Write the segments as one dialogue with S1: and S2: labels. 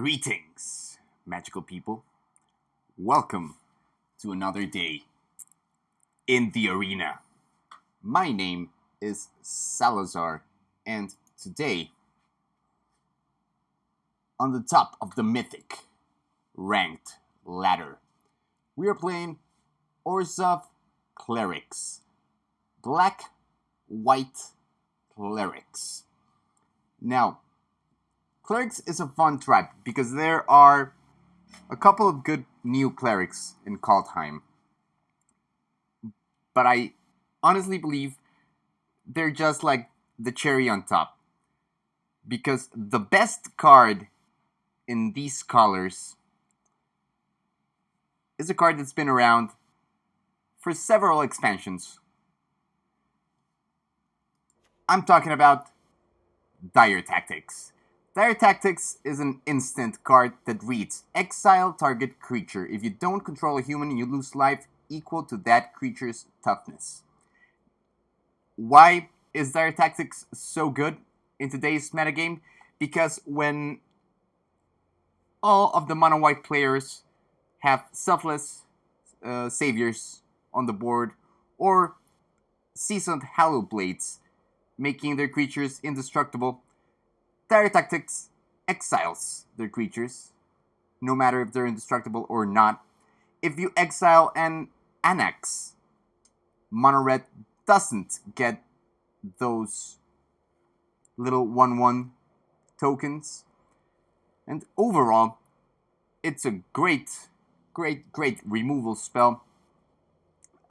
S1: Greetings, magical people. Welcome to another day in the arena. My name is Salazar, and today, on the top of the Mythic ranked ladder, we are playing Orzhov Clerics. Black, white Clerics. Now, Clerics is a fun tribe because there are a couple of good new Clerics in Kaldheim. But I honestly believe they're just like the cherry on top. Because the best card in these colors is a card that's been around for several expansions. I'm talking about Dire Tactics. Dire Tactics is an instant card that reads, exile target creature. If you don't control a human, you lose life equal to that creature's toughness. Why is Dire Tactics so good in today's metagame? Because when all of the mono white players have selfless saviors on the board, or seasoned Hallow Blades, making their creatures indestructible, Dire Tactics exiles their creatures, no matter if they're indestructible or not. If you exile an Annex, Mono Red doesn't get those little 1/1 tokens. And overall, it's a great removal spell.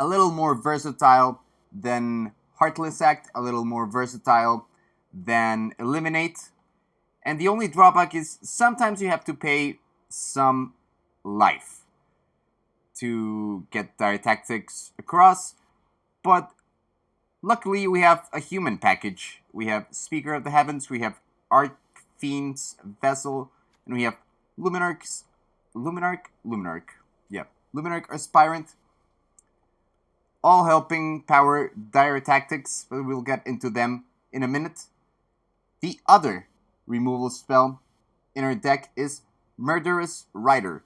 S1: A little more versatile than Heartless Act, a little more versatile than Eliminate. And the only drawback is sometimes you have to pay some life to get Dire Tactics across. But luckily we have a human package. We have Speaker of the Heavens, we have Archfiend's Vessel, and we have Luminarch Aspirant. All helping power Dire Tactics, but we'll get into them in a minute. The other removal spell in our deck is Murderous Rider.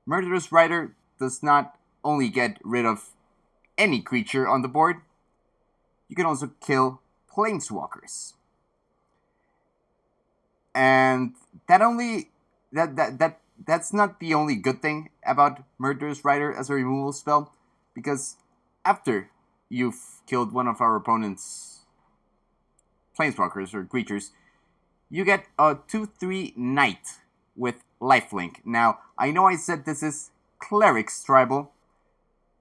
S1: Murderous Rider does not only get rid of any creature on the board, you can also kill planeswalkers. And that's not the only good thing about Murderous Rider as a removal spell, because after you've killed one of our opponent's planeswalkers or creatures, you get a 2/3 Knight with lifelink. Now, I know I said this is Clerics tribal.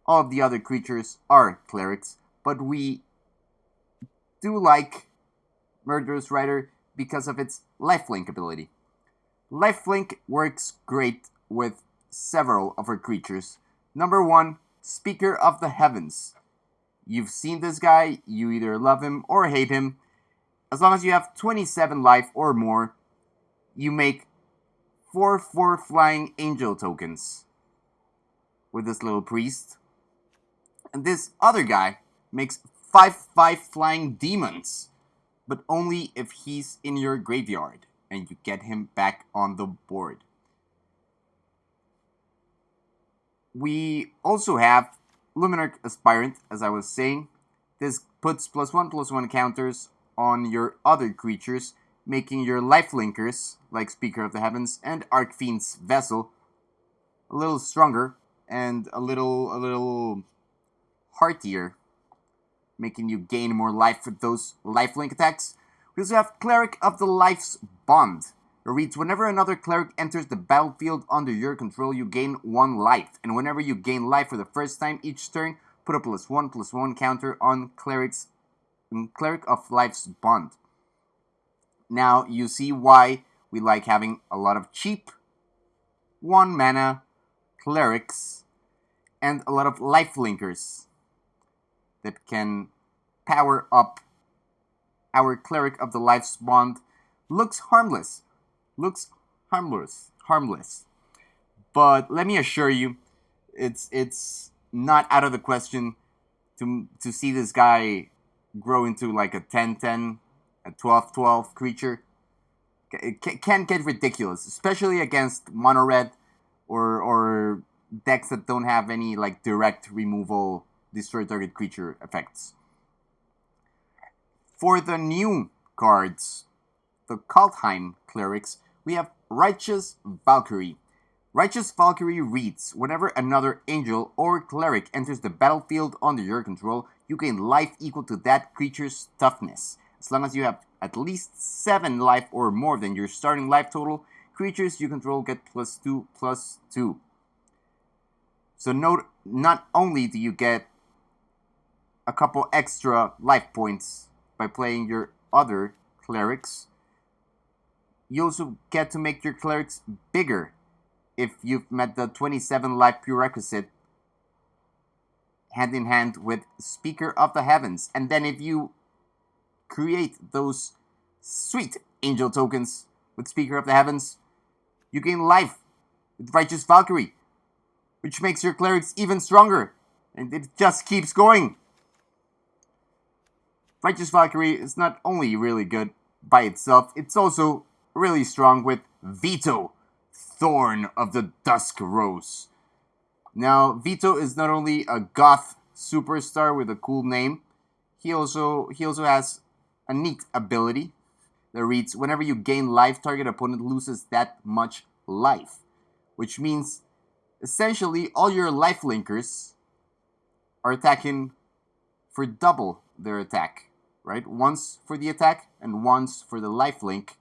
S1: All of the other creatures are Clerics, but we do like Murderous Rider because of its lifelink ability. Lifelink works great with several of our creatures. Number 1, Speaker of the Heavens. You've seen this guy, you either love him or hate him. As long as you have 27 life or more, you make 4/4 flying angel tokens with this little priest. And this other guy makes 5/5 flying demons, but only if he's in your graveyard and you get him back on the board. We also have Luminarch Aspirant, as I was saying. This puts +1/+1 counters on your other creatures, making your lifelinkers, like Speaker of the Heavens and Archfiend's Vessel, a little stronger and a little heartier, making you gain more life with those lifelink attacks. We also have Cleric of the Life's Bond. It reads, whenever another cleric enters the battlefield under your control, you gain 1 life. And whenever you gain life for the first time each turn, put a +1/+1 counter on Cleric of Life's Bond. Now, you see why we like having a lot of cheap 1 mana Clerics and a lot of lifelinkers that can power up our Cleric of the Life's Bond. Looks harmless. But let me assure you, it's not out of the question to see this guy grow into like a 10/10, a 12/12 creature. It can get ridiculous, especially against mono red or decks that don't have any like direct removal, destroy target creature effects. For the new cards, the Kaldheim Clerics, we have Righteous Valkyrie. Righteous Valkyrie reads, whenever another angel or cleric enters the battlefield under your control, you gain life equal to that creature's toughness. As long as you have at least 7 life or more than your starting life total, creatures you control get +2/+2. So note, not only do you get a couple extra life points by playing your other clerics, you also get to make your clerics bigger if you've met the 27 life prerequisite hand in hand with Speaker of the Heavens. And then if you create those sweet angel tokens with Speaker of the Heavens, you gain life with Righteous Valkyrie, which makes your clerics even stronger. And it just keeps going. Righteous Valkyrie is not only really good by itself, it's also really strong with Vito, Thorn of the Dusk Rose. Now, Vito is not only a goth superstar with a cool name, he also has a neat ability that reads, whenever you gain life, target opponent loses that much life. Which means, essentially, all your life linkers are attacking for double their attack, right? Once for the attack and once for the life link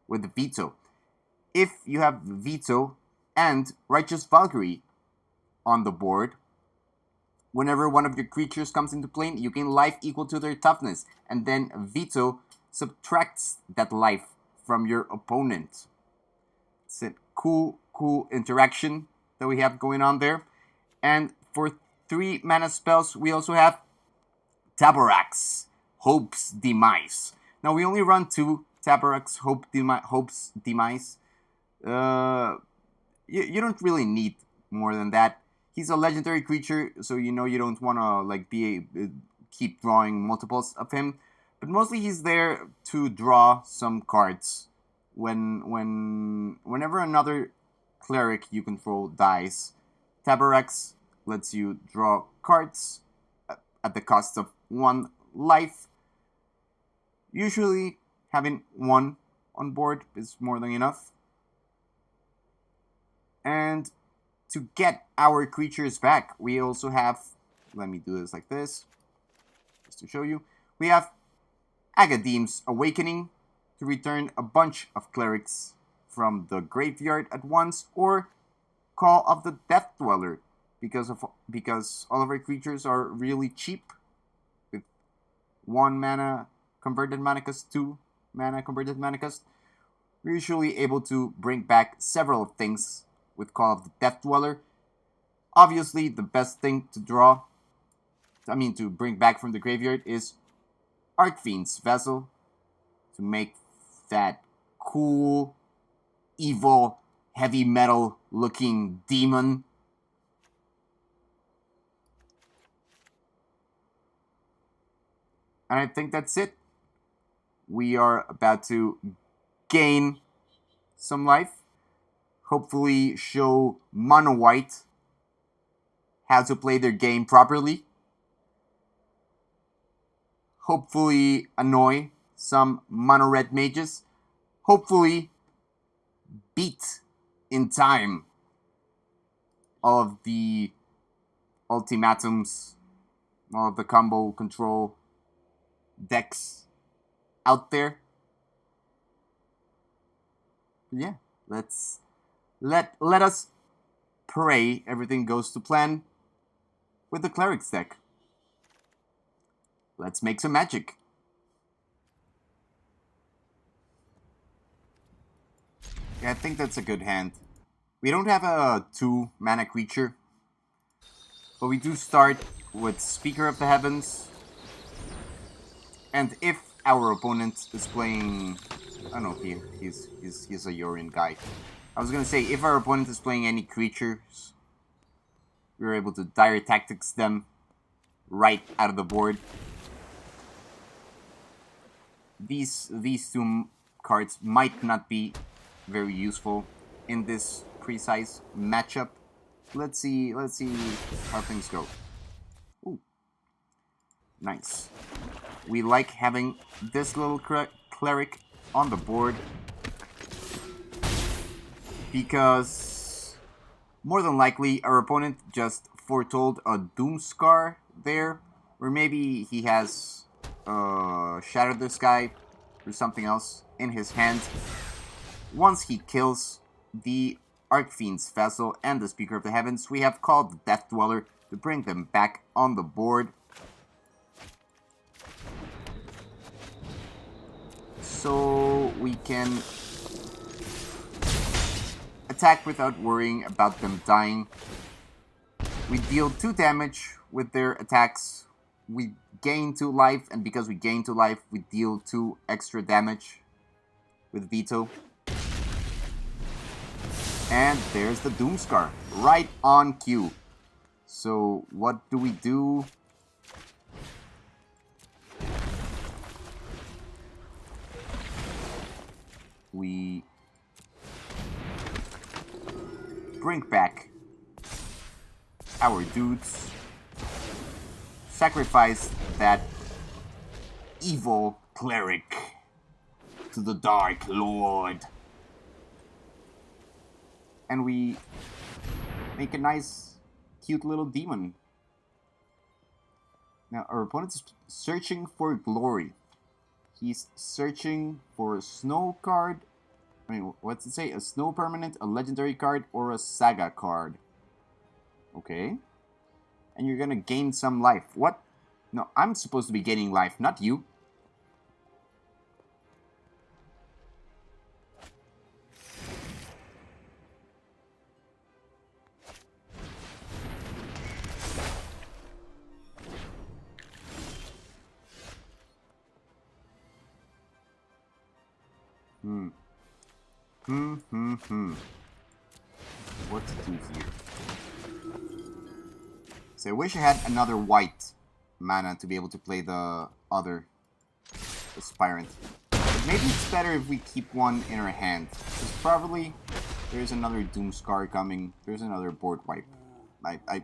S1: with Vito. If you have Vito and Righteous Valkyrie on the board, whenever one of your creatures comes into play, you gain life equal to their toughness, and then Vito subtracts that life from your opponent. It's a cool interaction that we have going on there. And for 3 mana spells, we also have Taborax, Hope's Demise. Now we only run 2 Taborax, Hope's Demise. You don't really need more than that. He's a legendary creature, so you know you don't want to like keep drawing multiples of him. But mostly he's there to draw some cards. Whenever another cleric you control dies, Taborax lets you draw cards at the cost of 1 life. Usually having 1 on board is more than enough. And to get our creatures back, we also have, let me do this like this, just to show you. We have Agadeem's Awakening to return a bunch of clerics from the graveyard at once, or Call of the Death Dweller, because all of our creatures are really cheap with 1 mana converted mana cost, 2 mana converted mana cost. We're usually able to bring back several things with Call of the Death Dweller. Obviously, the best thing to bring back from the graveyard is Archfiend's Vessel, to make that cool, evil, heavy metal looking demon. And I think that's it. We are about to gain some life. Hopefully show Mono White how to play their game properly. Hopefully annoy some Mono Red mages. Hopefully beat in time all of the ultimatums, all of the combo control decks out there. Yeah, let us pray everything goes to plan with the Clerics deck. Let's make some magic. Yeah, I think that's a good hand. We don't have a 2 mana creature, but we do start with Speaker of the Heavens. And if our opponent is playing, I don't know, he's a Yorian guy. I was gonna say, if our opponent is playing any creatures, we're able to Dire Tactics them right out of the board. These 2 cards might not be very useful in this precise matchup. Let's see how things go. Ooh. Nice. We like having this little cleric on the board because more than likely our opponent just foretold a Doomscar there, or maybe he has Shatter the Sky or something else in his hand. Once he kills the Archfiend's Vessel and the Speaker of the Heavens, we have called the Death Dweller to bring them back on the board. So we can attack without worrying about them dying. We deal 2 damage with their attacks. We gain 2 life, and because we gain 2 life, we deal 2 extra damage with Vito. And there's the Doomscar, right on cue. So what do? We bring back our dudes, sacrifice that evil cleric to the Dark Lord, and we make a nice, cute little demon. Now, our opponent is searching for glory. He's searching for a snow card. I mean, what's it say? A snow permanent, a legendary card, or a saga card. Okay. And you're gonna gain some life. What? No, I'm supposed to be gaining life, not you. What to do here? So I wish I had another white mana to be able to play the other Aspirant. But maybe it's better if we keep one in our hand. Because probably there's another Doomscar coming. There's another board wipe. I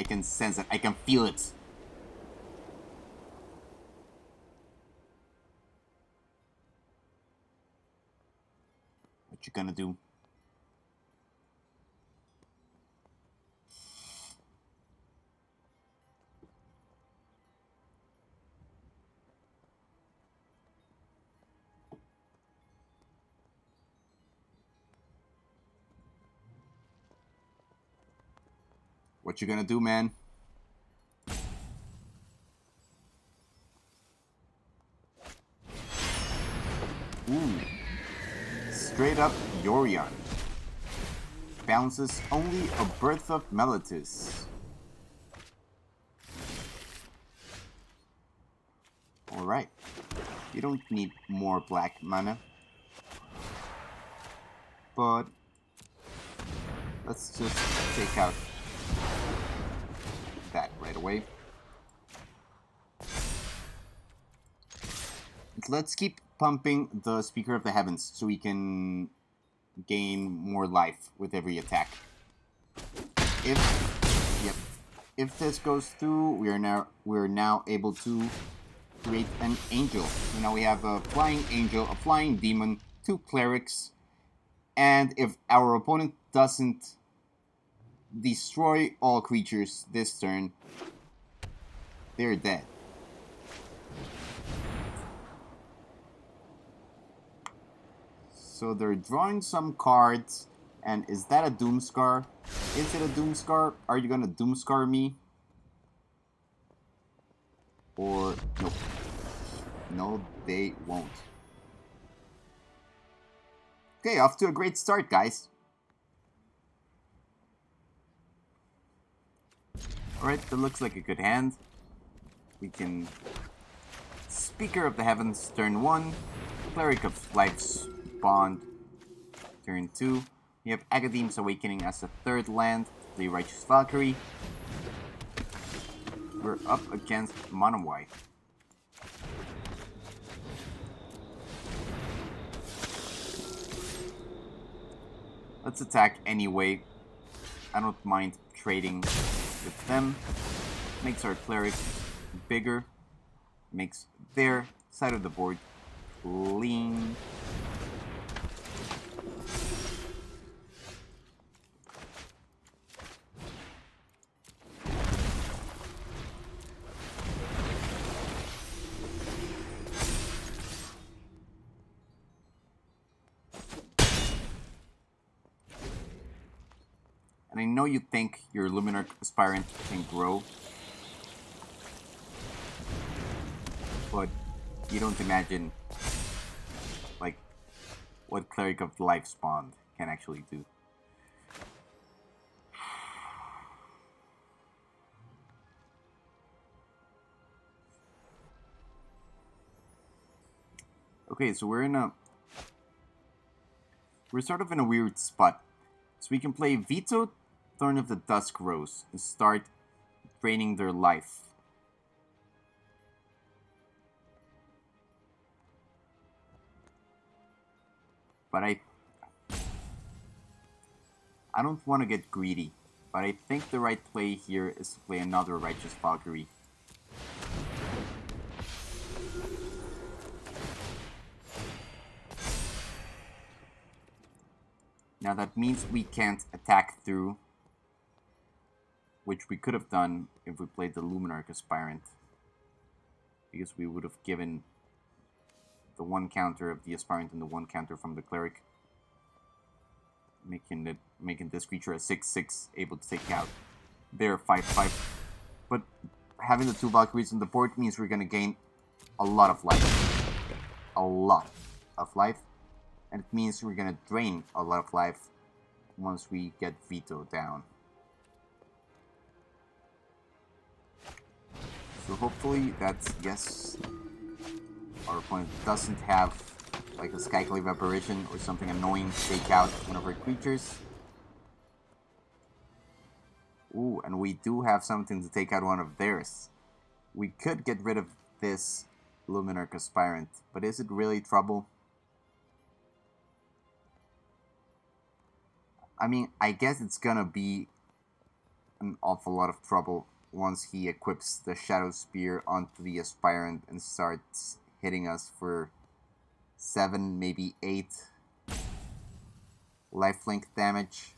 S1: can sense it. I can feel it. What you gonna do? What you gonna do, man? Ooh. Straight up Yorion. Bounces only a Birth of Meletis. Alright. You don't need more black mana. But let's just take out that right away. Let's keep pumping the Speaker of the Heavens so we can gain more life with every attack. If this goes through, we are now able to create an angel. So now we have a flying angel, a flying demon, 2 clerics, and if our opponent doesn't destroy all creatures this turn, they're dead. So they're drawing some cards, and is that a Doomscar? Is it a Doomscar? Are you gonna Doomscar me? Or, nope. No, they won't. Okay, off to a great start, guys. Alright, that looks like a good hand. We can Speaker of the Heavens, turn 1. Cleric of Life's Bond, turn 2. We have Agadeem's Awakening as a 3rd land, the Righteous Valkyrie. We're up against mono white. Let's attack anyway. I don't mind trading with them. Makes our Cleric bigger. Makes their side of the board clean. And I know you think your Luminarch Aspirant can grow, but you don't imagine like what Cleric of Life spawned can actually do. Okay, so we're sort of in a weird spot. So we can play Vito, Thorn of the Dusk Rose, and start draining their life. But I don't want to get greedy, but I think the right play here is to play another Righteous Valkyrie. Now that means we can't attack through, which we could have done if we played the Luminarch Aspirant, because we would have given the one counter of the Aspirant and the one counter from the Cleric, making this creature a 6/6, able to take out their 5/5. But having the two Valkyries on the board means we're going to gain a lot of life. A lot of life. And it means we're going to drain a lot of life once we get Vito down. So hopefully that's yes. Our opponent doesn't have like a Skyclave Apparition or something annoying to take out one of our creatures. Ooh, and we do have something to take out one of theirs. We could get rid of this Luminarch Aspirant, but is it really trouble? I mean, I guess it's gonna be an awful lot of trouble once he equips the Shadow Spear onto the Aspirant and starts hitting us for 7, maybe 8 lifelink damage.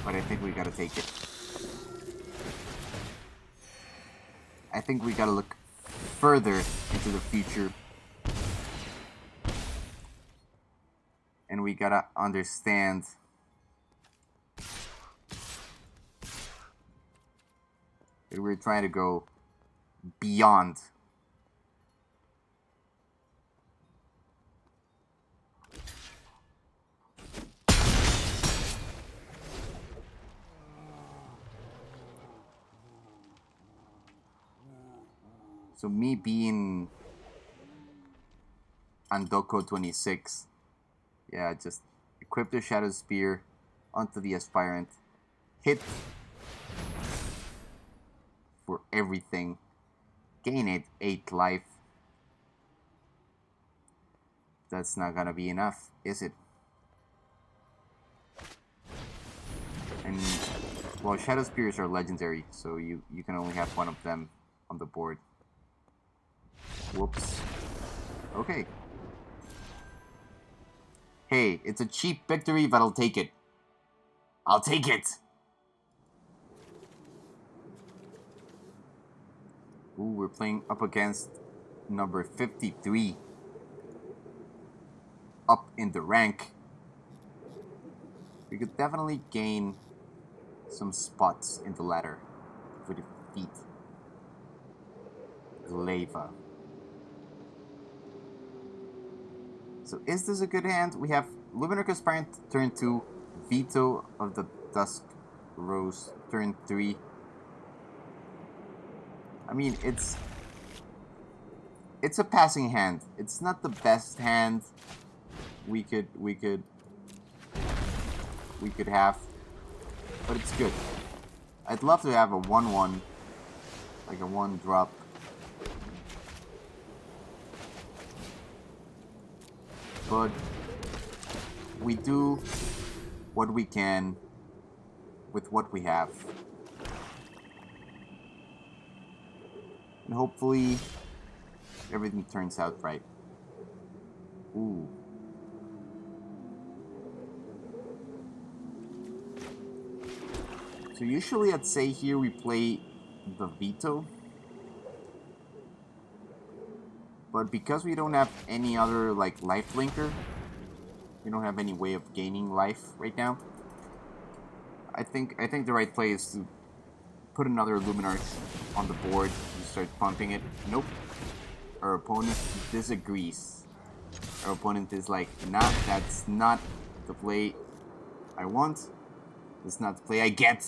S1: But I think we gotta take it. I think we gotta look further into the future. And we gotta understand that we're trying to go beyond. So me being Andoko 26, yeah, just equip the Shadow Spear onto the Aspirant, hit for everything, gain 8 life. That's not gonna be enough, is it? And well, Shadow Spears are legendary, so you can only have one of them on the board. Whoops. Okay. Hey, it's a cheap victory, but I'll take it. I'll take it! Ooh, we're playing up against number 53. Up in the rank. We could definitely gain some spots in the ladder if we defeat Glaiva. So is this a good hand? We have Luminarch Aspirant turn 2, Vito of the Dusk Rose turn 3. I mean, it's a passing hand. It's not the best hand we could have, but it's good. I'd love to have a 1/1, like a 1-drop. but we do what we can with what we have. And hopefully everything turns out right. Ooh. So usually I'd say here we play the Vito. But because we don't have any other like life linker, we don't have any way of gaining life right now. I think the right play is to put another Luminarch on the board and start pumping it. Nope. Our opponent disagrees. Our opponent is like, nah, that's not the play I want. That's not the play I get.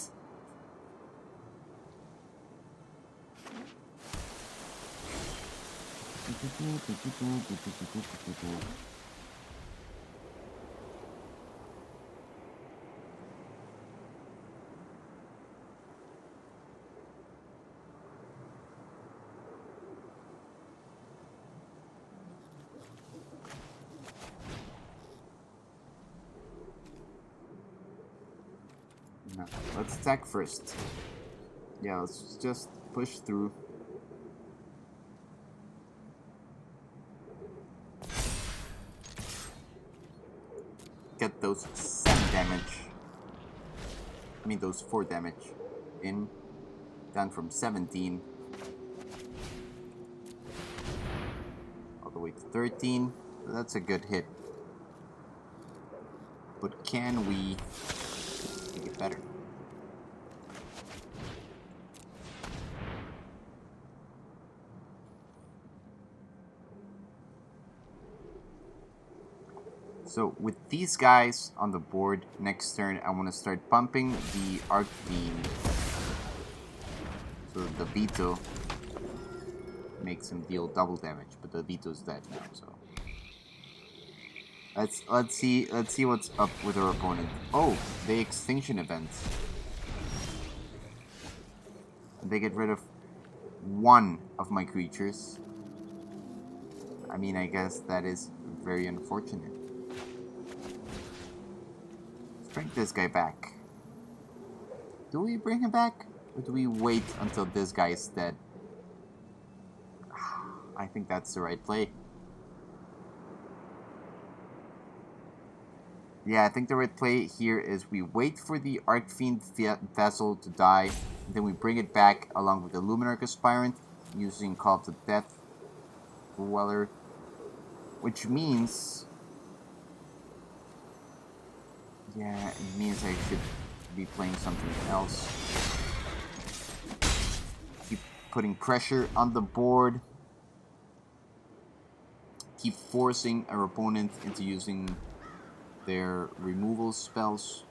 S1: No, let's attack first. Yeah, let's just push through. Get those 7 damage. I mean those 4 damage in. Down from 17 all the way to 13. That's a good hit. But can we make it better? So with these guys on the board, next turn I want to start pumping the Archfiend. So the Vito makes him deal double damage, but the Vito's dead now. So let's see what's up with our opponent. Oh, the extinction event. They get rid of 1 of my creatures. I mean, I guess that is very unfortunate. Let's bring this guy back. Do we bring him back? Or do we wait until this guy is dead? I think that's the right play. Yeah, I think the right play here is we wait for the Archfiend vessel to die, and then we bring it back along with the Luminarch Aspirant using Call of the Death Dweller, which means... yeah, it means I should be playing something else. Keep putting pressure on the board. Keep forcing our opponent into using their removal spells.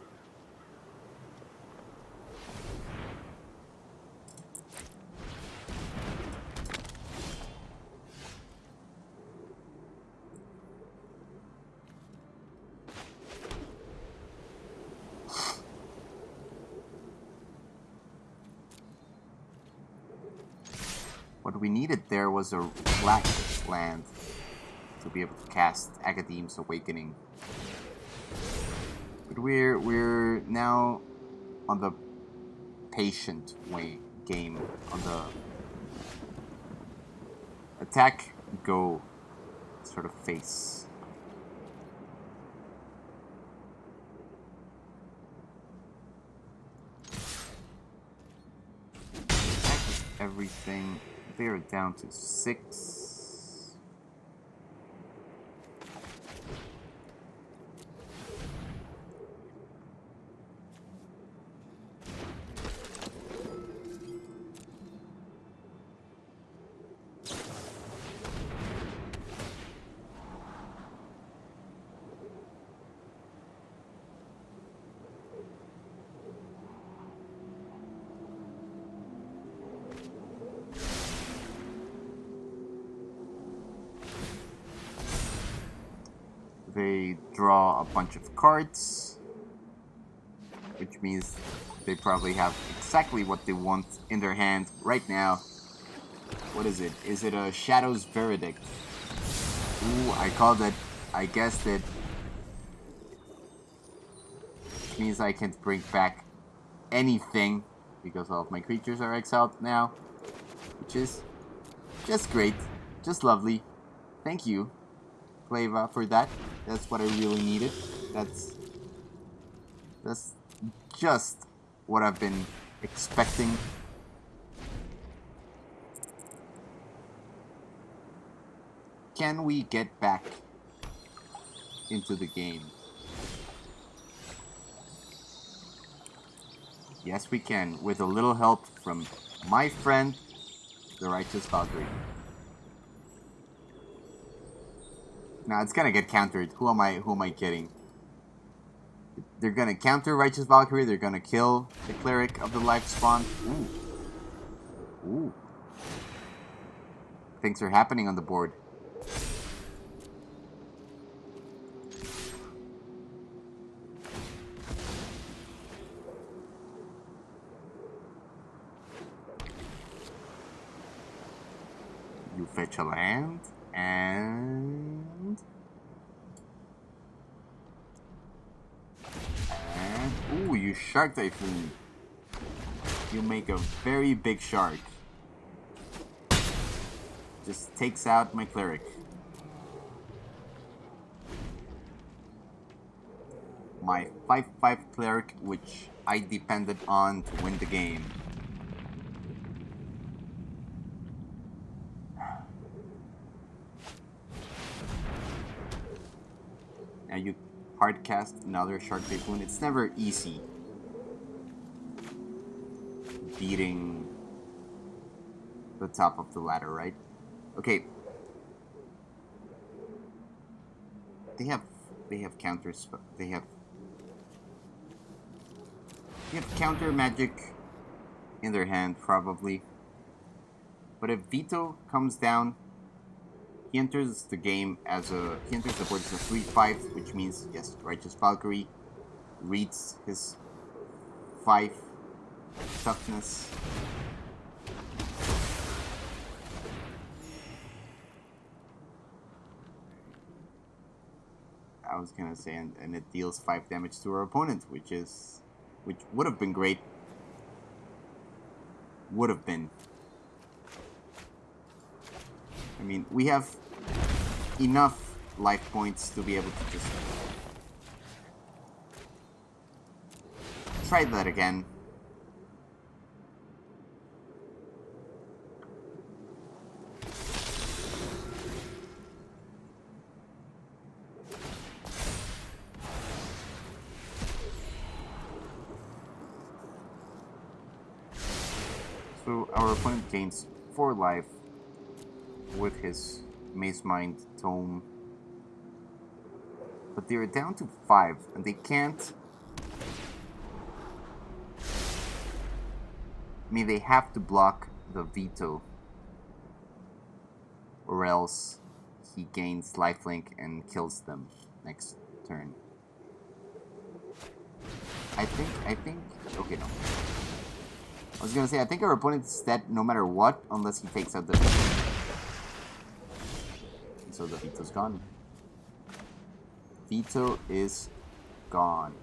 S1: What we needed there was a black land to be able to cast Agadeem's Awakening. But we're now on the patient game, on the attack, go sort of face. Attack everything. They're down to 6. They draw a bunch of cards, which means they probably have exactly what they want in their hand right now. What is it? Is it a Shadow's Verdict? Ooh, I called it. I guessed it. Which means I can't bring back anything because all of my creatures are exiled now. Which is just great. Just lovely. Thank you, Clava, for that. That's what I really needed. That's just what I've been expecting. Can we get back into the game? Yes, we can, with a little help from my friend, the Righteous Valkyrie. Now it's gonna get countered. Who am I kidding? They're gonna counter Righteous Valkyrie. They're gonna kill the Cleric of the Life Spawn. Ooh. Ooh. Things are happening on the board. You fetch a land, and ooh, you Shark Typhoon. You make a very big shark. Just takes out my Cleric. My 5/5 Cleric, which I depended on to win the game. Now you hardcast another Shark Typhoon. It's never easy beating the top of the ladder, right? Okay. They have counters. They have counter magic in their hand, probably. But if Vito comes down, he enters the game as a... He enters the board as a 3/5, which means, yes, Righteous Valkyrie reads his 5 toughness. I was gonna say, and it deals 5 damage to our opponent, which would have been great. Would have been. I mean, we have enough life points to be able to just try that again. So our opponent gains 4 life with his Maze Mind Tome. But they're down to 5, and they can't... I mean, they have to block the Vito, or else he gains lifelink and kills them next turn. I think... Okay, no. I was gonna say, I think our opponent's dead no matter what, unless he takes out the Vito. So the Vito's gone. Vito is gone.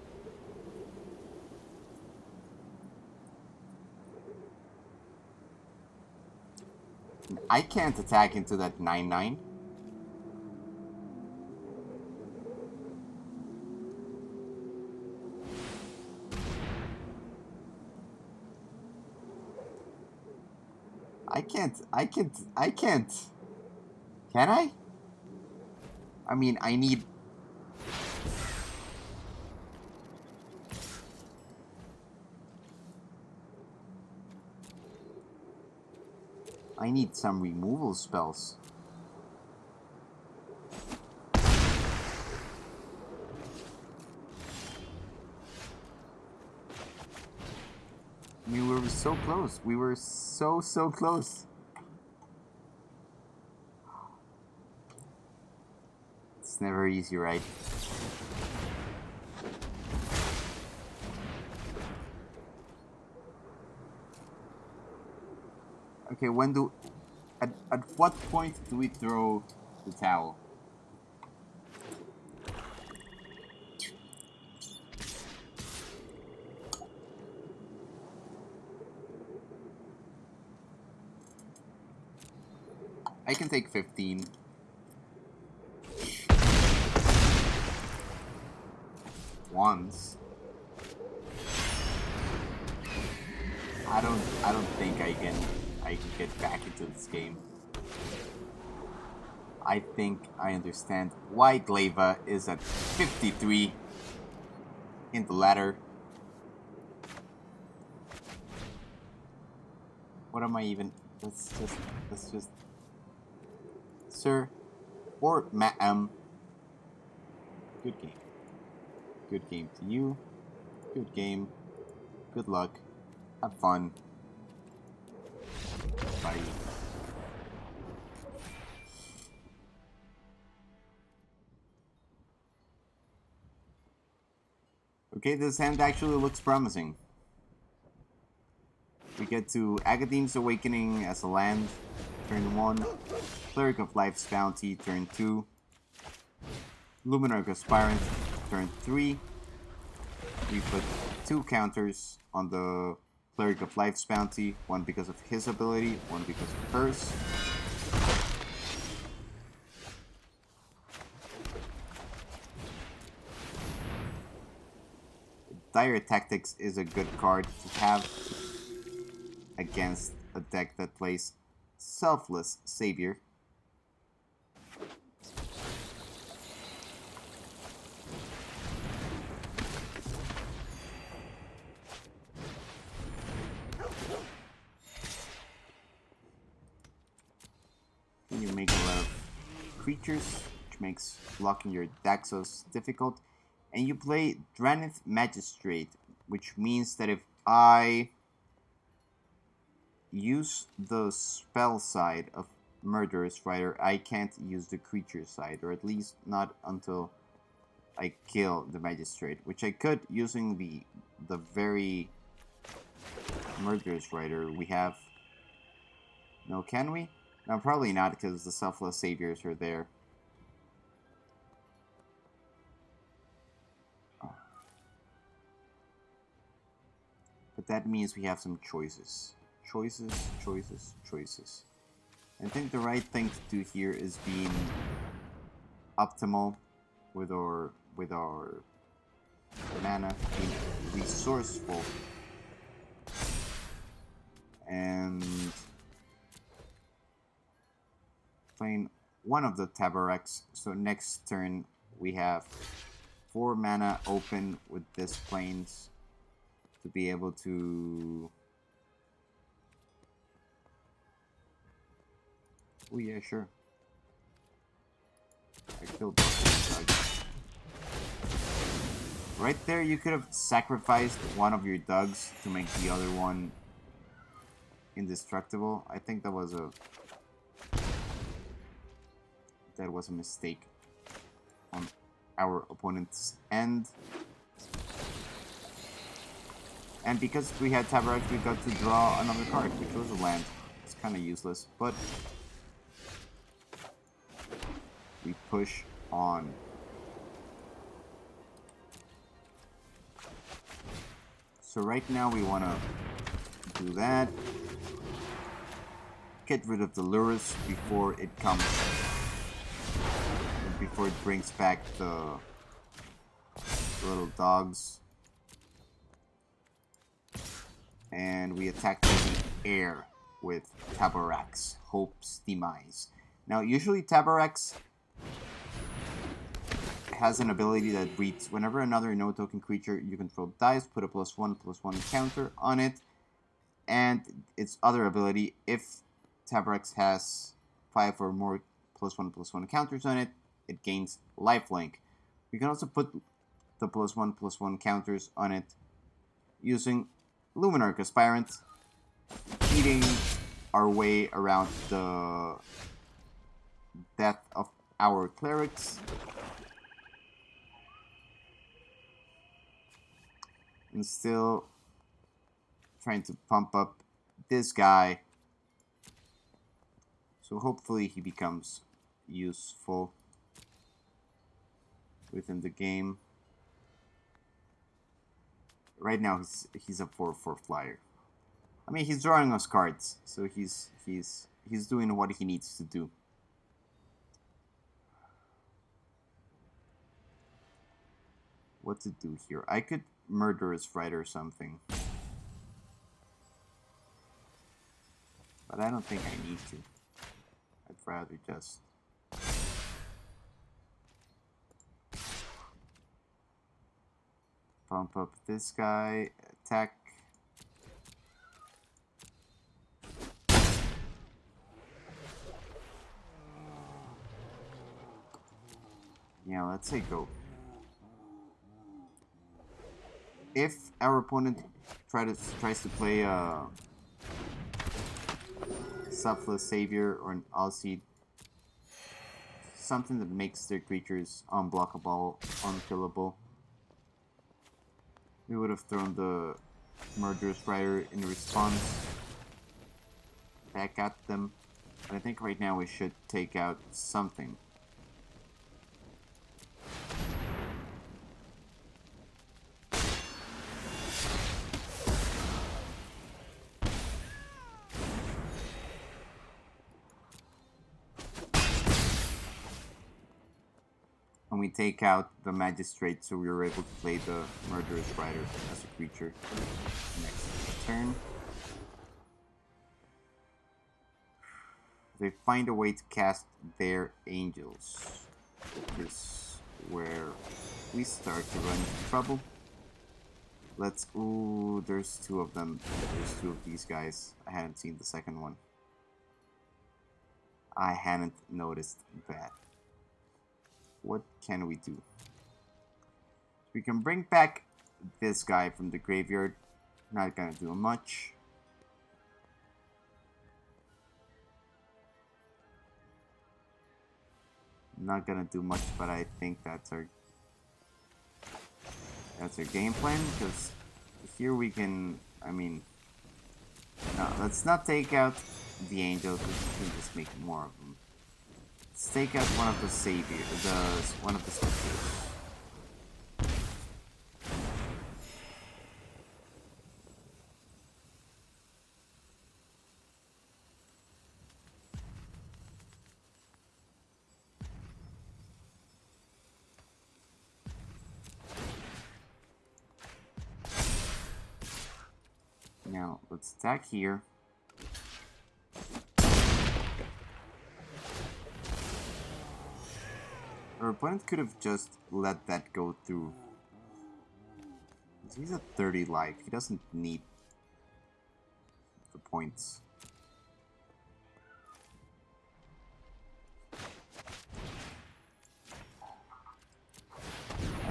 S1: I can't attack into that 9/9. I can't. Can I? I mean, I need... I need some removal spells. We were so close. We were so close. It's never easy, right? Okay, when do... At what point do we throw the towel? I can take 15. Once. I don't think I can get back into this game. I think I understand why Glaiva is at 53 in the ladder. What am I even? Let's just, sir, or ma'am. Good game. Good game to you. Good game. Good luck. Have fun. Bye. Okay, this hand actually looks promising. We get to Agadeem's Awakening as a land, turn 1. Cleric of Life's Bounty, turn 2. Luminarch Aspirant, turn 3. We put 2 counters on the Cleric of Life's Bounty, one because of his ability, one because of hers. Dire Tactics is a good card to have against a deck that plays Selfless Savior. Then you make a lot of creatures, which makes blocking your Daxos difficult. And you play Dranith Magistrate, which means that if I use the spell side of Murderous Rider, I can't use the creature side, or at least not until I kill the Magistrate, which I could using the very Murderous Rider we have. No, can we? No, probably not, because the Selfless Saviors are there. But that means we have some choices. Choices. I think the right thing to do here is being optimal with our mana, being resourceful, and playing one of the Taborax. So next turn we have 4 mana open with this plains to be able to... Oh yeah, sure. I killed both of these dogs. Right there, you could have sacrificed one of your dogs to make the other one indestructible. I think that was a mistake on our opponent's end. And because we had Taborax, we got to draw another card, which was a land. It's kind of useless, but we push on. So right now we want to do that. Get rid of the Lurus before it comes, before it brings back the little dogs. And we attack from the air with Taborax, Hope's Demise. Now, usually Taborax has an ability that reads, whenever another no-token creature you control dies, put a +1/+1 counter on it. And its other ability, if Taborax has 5 or more +1/+1 counters on it, it gains lifelink. We can also put the +1/+1 counters on it using Luminarch Aspirant, eating our way around the death of our Clerics. And still trying to pump up this guy. So hopefully he becomes useful within the game. Right now he's a 4/4 flyer. I mean, he's drawing us cards, so he's he's doing what he needs to do. What to do here? I could Murderous Rider or something. But I don't think I need to. I'd rather just... Pump up this guy, attack. Yeah, let's say go. If our opponent tries to play a Selfless Savior or an Alseed, something that makes their creatures unblockable, unkillable, we would have thrown the Murderous Rider in response back at them. But I think right now we should take out something. And we take out the Magistrate, so we were able to play the Murderous Rider as a creature next turn. They find a way to cast their Angels. This is where we start to run into trouble. Let's... Ooh, there's two of them. There's two of these guys. I hadn't seen the second one. I hadn't noticed that. What can we do? We can bring back this guy from the graveyard. Not gonna do much. Not gonna do much, but I think that's our game plan, because here we can, I mean, no, let's not take out the Angels, we can just make more of them. Let's take out one of the Saviors, one of the Sculptors. Now, let's attack here. Our opponent could have just let that go through. He's at 30 life. He doesn't need the points. I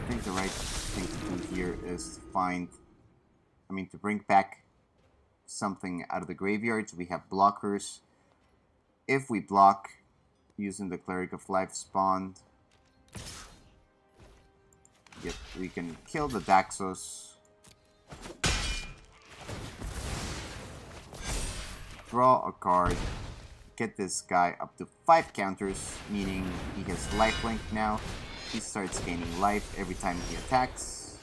S1: think the right thing to do here is to find... to bring back something out of the graveyard, so we have blockers. If we block using the Cleric of Life spawned, yep, we can kill the Daxos, draw a card, get this guy up to 5 counters, meaning he has lifelink now. He starts gaining life every time he attacks.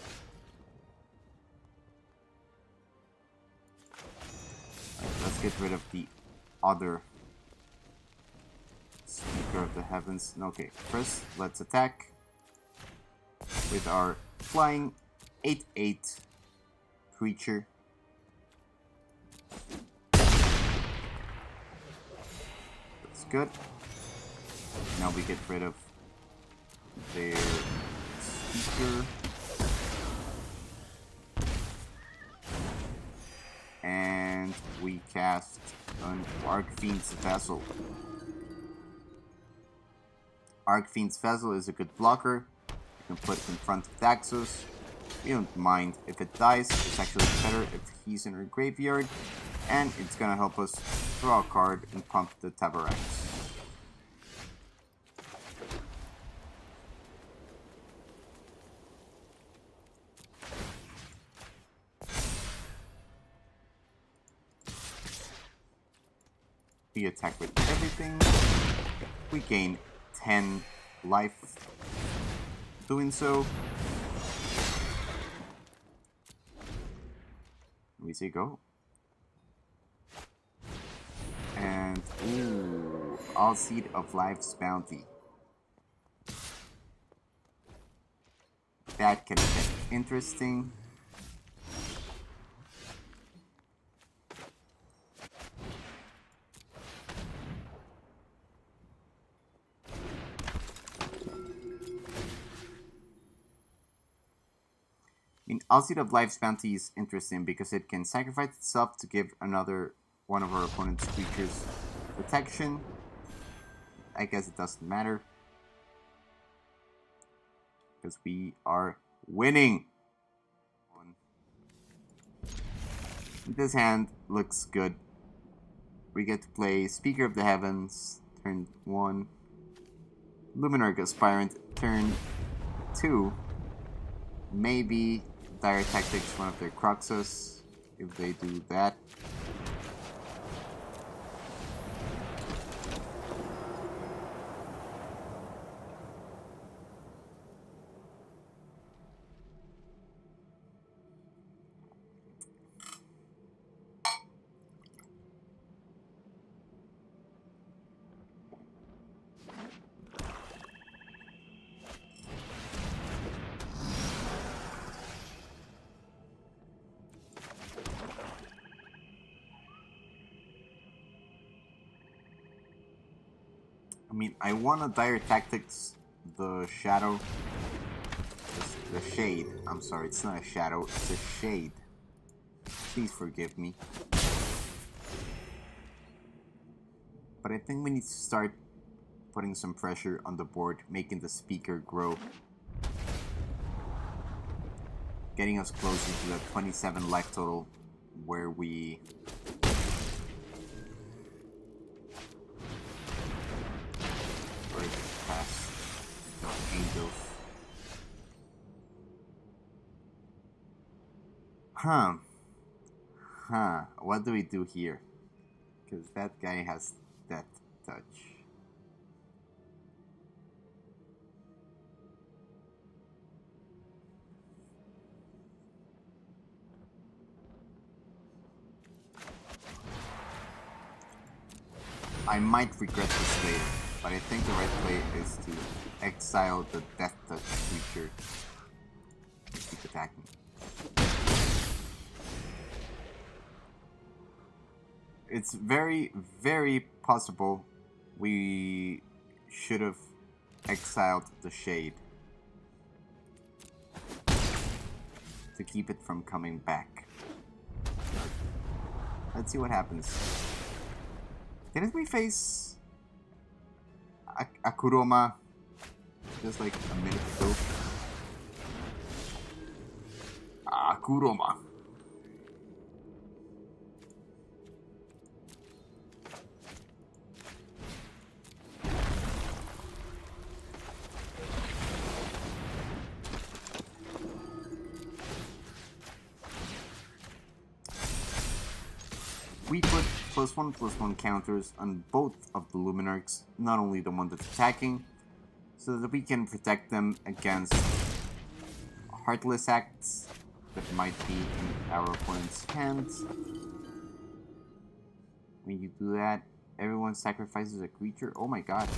S1: Let's get rid of the other Speaker of the Heavens. Okay, first let's attack with our flying 8/8 creature. That's good. Now we get rid of their Speaker. And we cast an Archfiend's Vessel. Archfiend's Vessel is a good blocker. You can put it in front of Daxos. We don't mind if it dies. It's actually better if he's in our graveyard. And it's gonna help us draw a card and pump the Taborax. We attack with everything. We gain 10 life doing so. We say go. And And, ooh, All Seed of Life's Bounty. That can get interesting. I mean, All Seed of Life's Bounty is interesting because it can sacrifice itself to give another one of our opponent's creatures protection. I guess it doesn't matter. Because we are winning. This hand looks good. We get to play Speaker of the Heavens, turn 1. Luminarch Aspirant, turn 2. Maybe Dire Tactics, one of their Cruxes, if they do that. I mean, I want to Dire Tactics the Shadow. The Shade. I'm sorry, it's not a Shadow, it's a Shade. Please forgive me. But I think we need to start putting some pressure on the board, making the Speaker grow. Getting us closer to the 27 life total where we... Angels. What do we do here? Because that guy has Death Touch. I might regret this later, but I think the right play is to exile the Death Touch creature and keep attacking. It's very, very possible we should have exiled the Shade to keep it from coming back. Let's see what happens. Didn't we face Akuroma just like a minute ago? Akuroma. We put +1/+1 counters on both of the Luminarchs, not only the one that's attacking, so that we can protect them against Heartless Acts that might be in our opponent's hands. When you do that, everyone sacrifices a creature. Oh my god.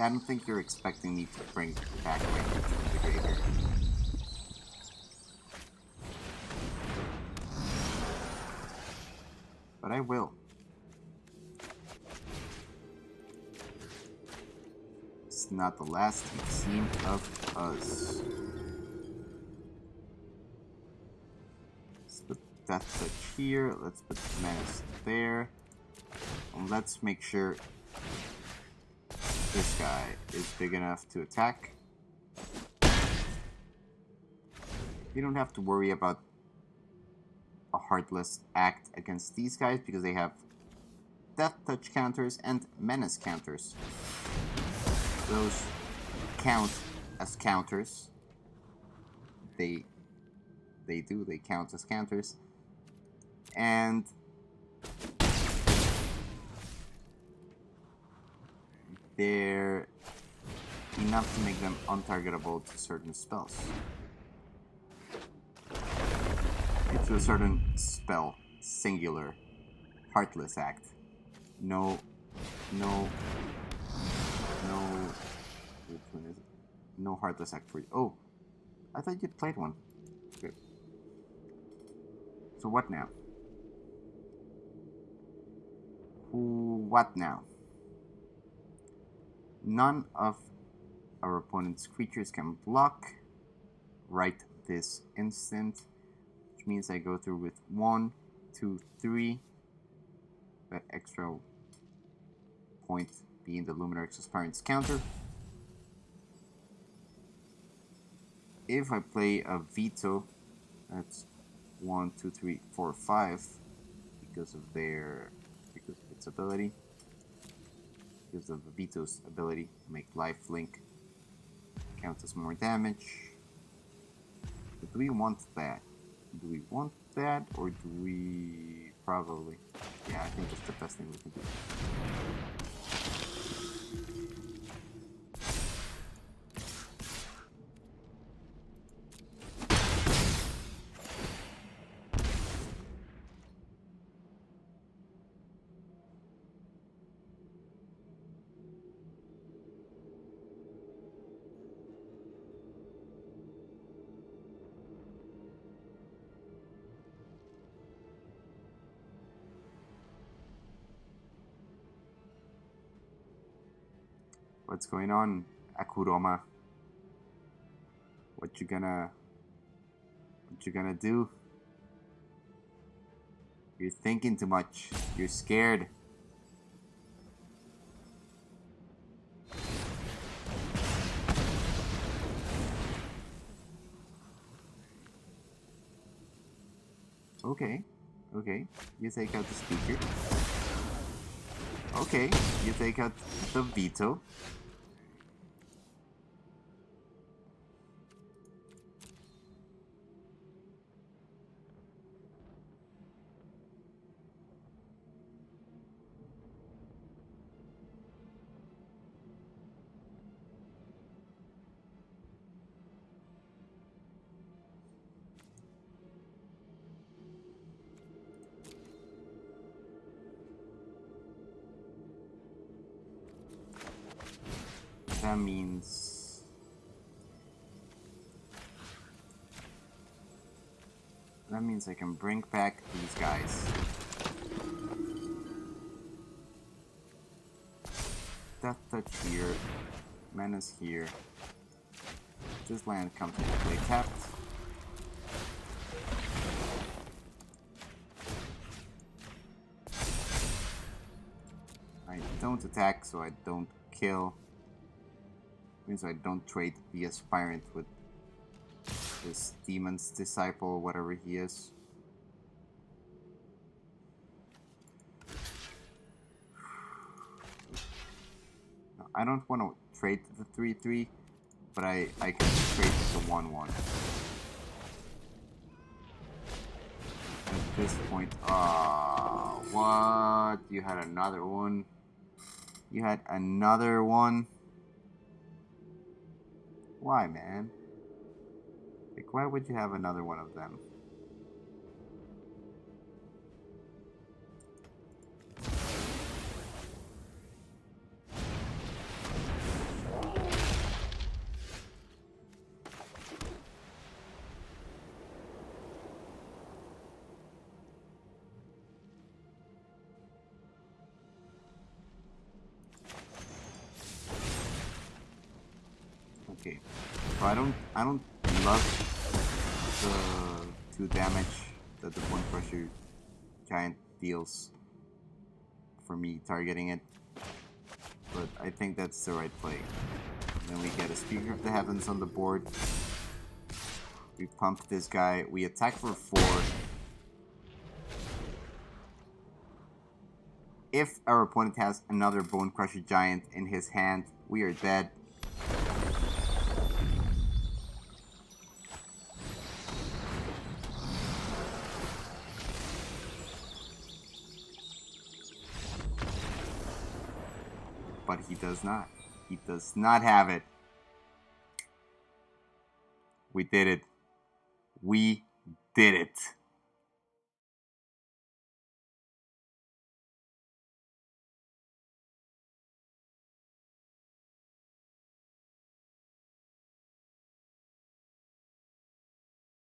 S1: I don't think you're expecting me to bring back language from the graveyard. But I will. It's not the last you've seen of us. Let's put Death Touch here. Let's put Menace there. And let's make sure this guy is big enough to attack. You don't have to worry about a Heartless Act against these guys because they have Death Touch counters and Menace counters. Those count as counters. They count as counters. And they're enough to make them untargetable to certain spells. To a certain spell, singular, Heartless Act. No. Which one is it? No Heartless Act for you. Oh, I thought you'd played one. Okay. So what now? What now? None of our opponent's creatures can block right this instant, which means I go through with 1, 2, 3. That extra point being the Luminarch Aspirant's counter. If I play a Vito, that's 1, 2, 3, 4, 5 because of its ability. Because of Vito's ability to make lifelink count as more damage. But do we want that? Do we want that, or do we probably? Yeah, I think that's the best thing we can do. What's going on, Akuroma? What you gonna do? You're thinking too much. You're scared. Okay. You take out the speaker. Okay, you take out the Vito. That means I can bring back these guys. Death Touch here, Menace here. This land comes into play tapped. I don't attack, so I don't kill. Means I don't trade the Aspirant with this Demon's Disciple, whatever he is. No, I don't want to trade the 3/3, but I can trade the 1/1. At this point, what? You had another one? You had another one? Why, man? Like, why would you have another one of them? Okay, so I don't love the 2 damage that the Bone Crusher Giant deals for me targeting it, but I think that's the right play. And then we get a Speaker of the Heavens on the board. We pump this guy. We attack for 4. If our opponent has another Bone Crusher Giant in his hand, we are dead. but he does not. He does not have it. We did it. We did it.